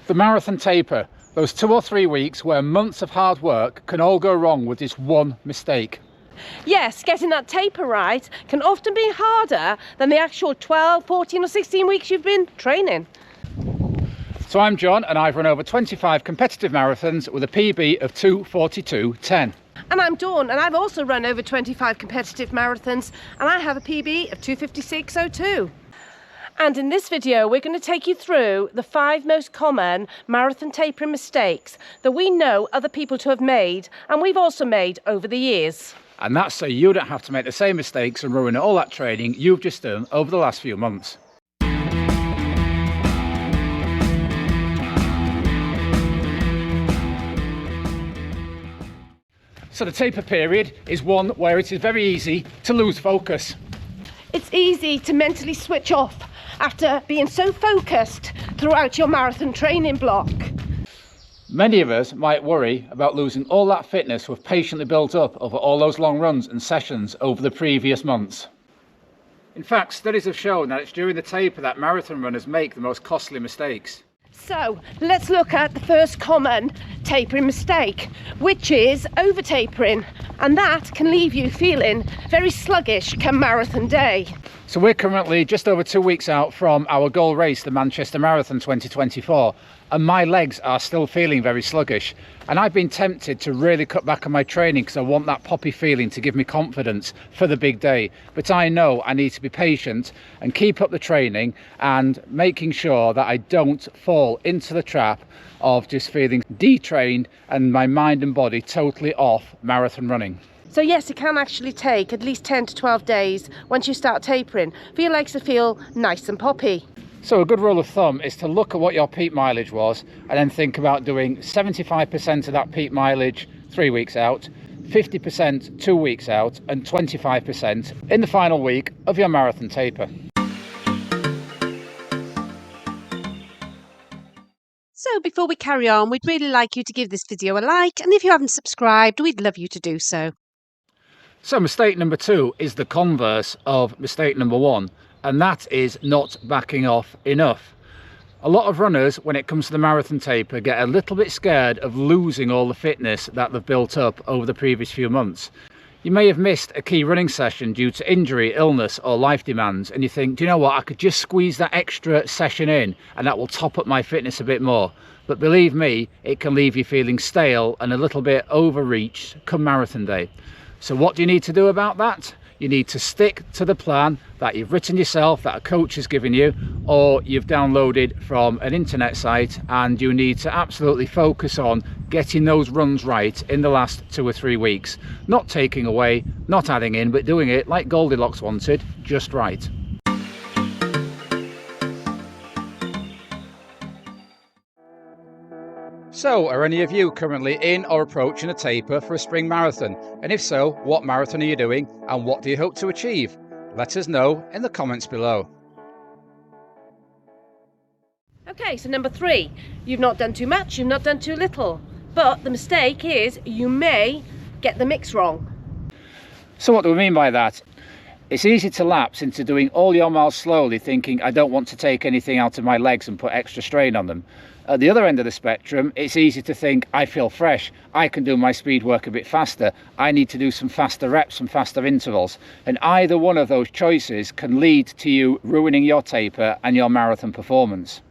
The marathon taper, those 2 or 3 weeks where months of hard work can all go wrong with this one mistake. Yes, getting that taper right can often be harder than the actual 12, 14 or 16 weeks you've been training. So I'm John and I've run over 25 competitive marathons with a PB of 2:42.10. And I'm Dawn and I've also run over 25 competitive marathons and I have a PB of 2:56.02. And in this video, we're going to take you through the 5 most common marathon tapering mistakes that we know other people to have made and we've also made over the years. And that's so you don't have to make the same mistakes and ruin all that training you've just done over the last few months. So the taper period is one where it is very easy to lose focus. It's easy to mentally switch off after being so focused throughout your marathon training block. Many of us might worry about losing all that fitness we've patiently built up over all those long runs and sessions over the previous months. In fact, studies have shown that it's during the taper that marathon runners make the most costly mistakes. So let's look at the first common tapering mistake, which is over tapering, and that can leave you feeling very sluggish come marathon day. So we're currently just over 2 weeks out from our goal race, the Manchester Marathon 2024, and my legs are still feeling very sluggish. And I've been tempted to really cut back on my training because I want that poppy feeling to give me confidence for the big day. But I know I need to be patient and keep up the training and making sure that I don't fall into the trap of just feeling detrained and my mind and body totally off marathon running. So yes, it can actually take at least 10 to 12 days once you start tapering for your legs to feel nice and poppy. So a good rule of thumb is to look at what your peak mileage was and then think about doing 75% of that peak mileage 3 weeks out, 50% 2 weeks out, and 25% in the final week of your marathon taper. So before we carry on, we'd really like you to give this video a like, and if you haven't subscribed, we'd love you to do so. So mistake number 2 is the converse of mistake number 1, and that is not backing off enough. A lot of runners, when it comes to the marathon taper, get a little bit scared of losing all the fitness that they've built up over the previous few months. You may have missed a key running session due to injury, illness or life demands, and you think, do you know what, I could just squeeze that extra session in and that will top up my fitness a bit more. But believe me, it can leave you feeling stale and a little bit overreached come marathon day. So what do you need to do about that? You need to stick to the plan that you've written yourself, that a coach has given you, or you've downloaded from an internet site, and you need to absolutely focus on getting those runs right in the last 2 or 3 weeks. Not taking away, not adding in, but doing it like Goldilocks wanted, just right. So, are any of you currently in or approaching a taper for a spring marathon? And if so, what marathon are you doing and what do you hope to achieve? Let us know in the comments below. Okay, so number 3, you've not done too much, you've not done too little. But the mistake is you may get the mix wrong. So what do we mean by that? It's easy to lapse into doing all your miles slowly, thinking I don't want to take anything out of my legs and put extra strain on them. At the other end of the spectrum, it's easy to think I feel fresh, I can do my speed work a bit faster, I need to do some faster reps, some faster intervals. And either one of those choices can lead to you ruining your taper and your marathon performance.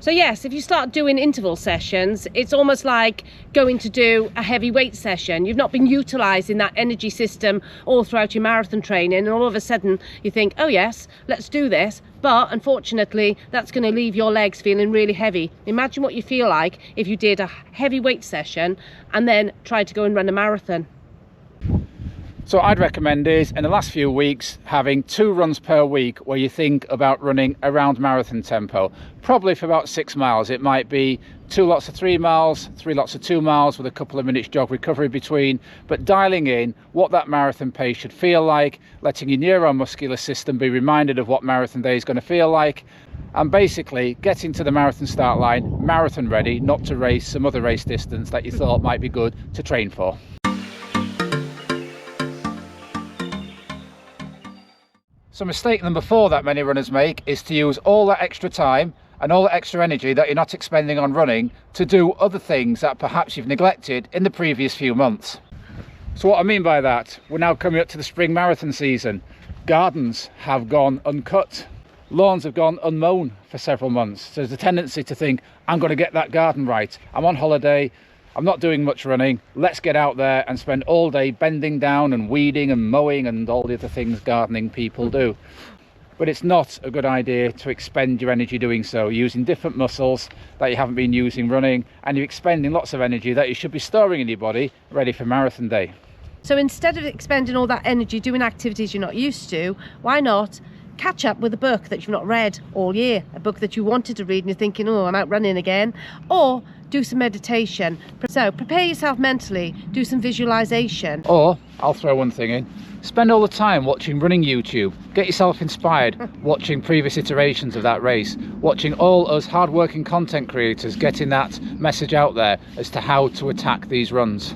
So yes, if you start doing interval sessions, it's almost like going to do a heavy weight session. You've not been utilising that energy system all throughout your marathon training, and all of a sudden you think, oh yes, let's do this. But unfortunately, that's going to leave your legs feeling really heavy. Imagine what you feel like if you did a heavy weight session and then tried to go and run a marathon. So I'd recommend is in the last few weeks having 2 runs per week where you think about running around marathon tempo, probably for about 6 miles. It might be 2 lots of 3 miles, 3 lots of 2 miles with a couple of minutes jog recovery between, but dialing in what that marathon pace should feel like, letting your neuromuscular system be reminded of what marathon day is going to feel like, and basically getting to the marathon start line marathon ready, not to race some other race distance that you thought might be good to train for. So mistake number 4 that many runners make is to use all that extra time and all the extra energy that you're not expending on running to do other things that perhaps you've neglected in the previous few months. So what I mean by that, we're now coming up to the spring marathon season. Gardens have gone uncut. Lawns have gone unmown for several months. So there's a tendency to think, I'm going to get that garden right. I'm on holiday, I'm not doing much running. Let's get out there and spend all day bending down and weeding and mowing and all the other things gardening people do. But it's not a good idea to expend your energy doing so, using different muscles that you haven't been using running, and you're expending lots of energy that you should be storing in your body ready for marathon day. So instead of expending all that energy doing activities you're not used to, why not catch up with a book that you've not read all year, a book that you wanted to read and you're thinking, oh, I'm out running again, or do some meditation. So prepare yourself mentally, do some visualization. Or, I'll throw one thing in, spend all the time watching running YouTube. Get yourself inspired, watching previous iterations of that race, watching all us hard-working content creators getting that message out there as to how to attack these runs.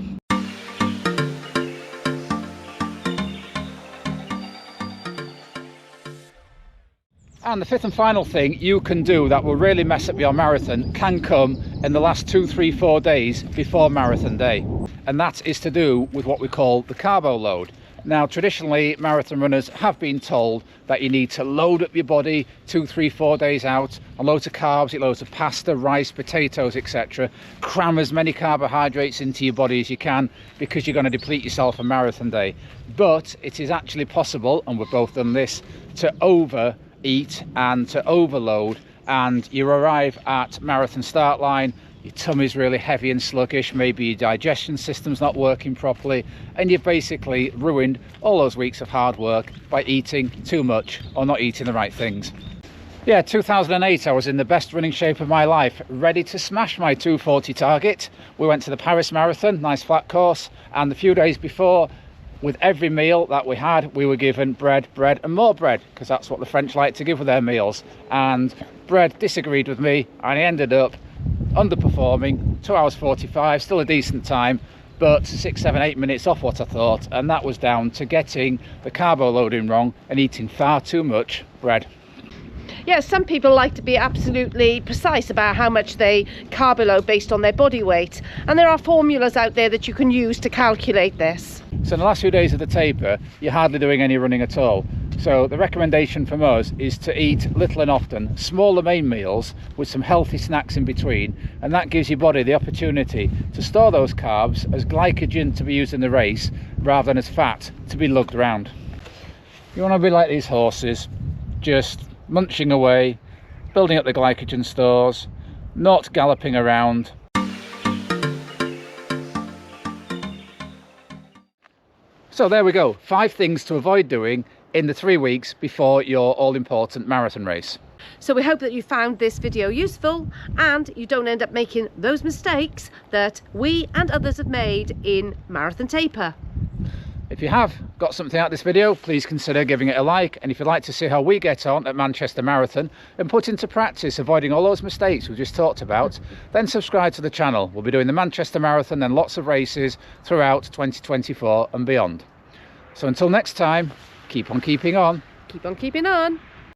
And the fifth and final thing you can do that will really mess up your marathon can come in the last 2, 3, 4 days before marathon day. And that is to do with what we call the carbo load. Now, traditionally, marathon runners have been told that you need to load up your body 2, 3, 4 days out on loads of carbs, loads of pasta, rice, potatoes, etc. Cram as many carbohydrates into your body as you can, because you're going to deplete yourself on marathon day. But it is actually possible, and we've both done this, to overeat and to overload, and you arrive at marathon start line, your tummy's really heavy and sluggish, maybe your digestion system's not working properly, and you've basically ruined all those weeks of hard work by eating too much or not eating the right things. Yeah, 2008 I was in the best running shape of my life, ready to smash my 2:40 target. We went to the Paris Marathon, nice flat course, and a few days before, with every meal that we had, we were given bread, bread and more bread, because that's what the French like to give with their meals. And bread disagreed with me, and I ended up underperforming, 2 hours 45, still a decent time, but 6, 7, 8 minutes off what I thought, and that was down to getting the carbo loading wrong and eating far too much bread. Yeah, some people like to be absolutely precise about how much they carbo load based on their body weight, and there are formulas out there that you can use to calculate this. So in the last few days of the taper, you're hardly doing any running at all. So the recommendation from us is to eat little and often, smaller main meals with some healthy snacks in between, and that gives your body the opportunity to store those carbs as glycogen to be used in the race rather than as fat to be lugged around. You want to be like these horses, just munching away, building up the glycogen stores, not galloping around. So there we go, 5 things to avoid doing in the 3 weeks before your all-important marathon race. So we hope that you found this video useful and you don't end up making those mistakes that we and others have made in Marathon Taper. If you have got something out of this video, please consider giving it a like, and if you'd like to see how we get on at Manchester Marathon and put into practice avoiding all those mistakes we've just talked about, then subscribe to the channel. We'll be doing the Manchester Marathon and lots of races throughout 2024 and beyond. So until next time, keep on keeping on. Keep on keeping on.